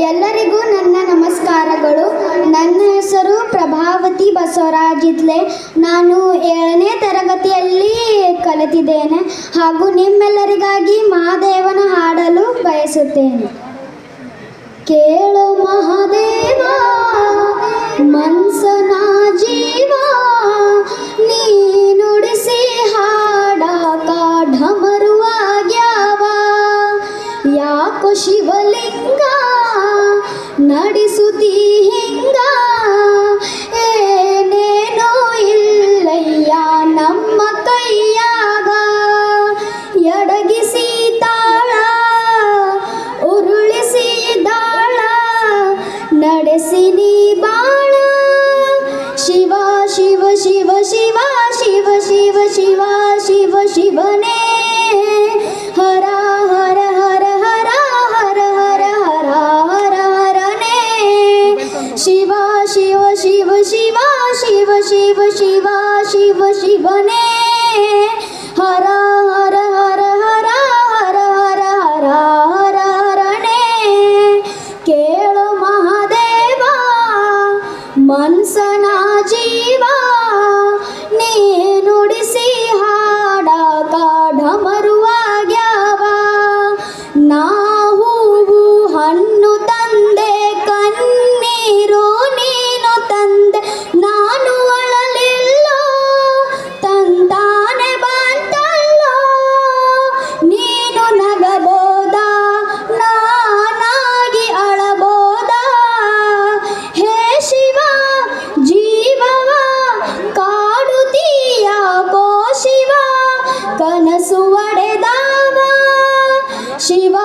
ಎಲ್ಲರಿಗೂ ನನ್ನ ನಮಸ್ಕಾರಗಳು. ನನ್ನ ಹೆಸರು ಪ್ರಭಾವತಿ ಬಸವರಾಜ್ ಇದ್ಲೆ. ನಾನು 7ನೇ ತರಗತಿಯಲ್ಲಿ ಕಲಿತಿದ್ದೇನೆ ಹಾಗೂ ನಿಮ್ಮೆಲ್ಲರಿಗಾಗಿ ಮಹಾದೇವನ ಹಾಡಲು ಬಯಸುತ್ತೇನೆ. ಕೇಳು ಮಹಾದೇವ ಮನ್ಸನ ಜೀವ, ನೀ ನುಡಿಸಿ ಹಾಡಾಕ ಢಮರುವಾಗ್ಯಾವ. ಯಾಕೋ ಶಿವಲಿಂಗ ನಡೆಸುತ್ತೀ ಹಿಂಗ, ಏನೇನೋ ಇಲ್ಲಯ್ಯ ನಮ್ಮ ಕೈಯಾಗ. ಎಡಗಿಸಿ ತಾಳ ಉರುಳಿಸಿ ದಾಳ, ನಡೆಸಿ ನೀ ಬಾಳ. ಶಿವ ಶಿವ ಶಿವ ಶಿವ ಶಿವ ಶಿವ ಶಿವ ಶಿವ ಶಿವನೇ, ಹರ ಹರ ಹರ ಹರ ಹರ ಹರ ಹರ ಹರ ಹರನೇ. ಶಿವ ಶಿವ ಶಿವ ಶಿವ ಶಿವ ಶಿವ ಶಿವ ಶಿವ ಶಿವನೇ, ಹರ ಹರ ಹರ ಹರ ಹರ ಹರ ಹರ ಹರ ಹರನೇ. ಕೇಳು ಮಹಾದೇವ ಮನ್ಸನ ಜೀವ, ನೀ ನುಡಿಸಿ ಹಾಡಾಕ ಢಮರುವಾಗ್ಯಾವ. ನಾ ಹೂವು ಹಣ್ಣು ತಂದೆ, ಕಣ್ಣೀರು ನೀನು ತಂದೆ, ನಾನು ಅಳಲಿಲ್ಲೋ ತಂತಾನೆ ಬಂತಲ್ಲೋ. ನೀನು ನಗಬೋದ ನಾನಾಗಿ ಅಳಬೋದ, ಹೇ ಶಿವ ಜೀವವ ಕಾಡುತ್ತೀಯಾಕೋ ಶಿವ, ಕನಸು ಒಡೆದಾವ. ಶಿವ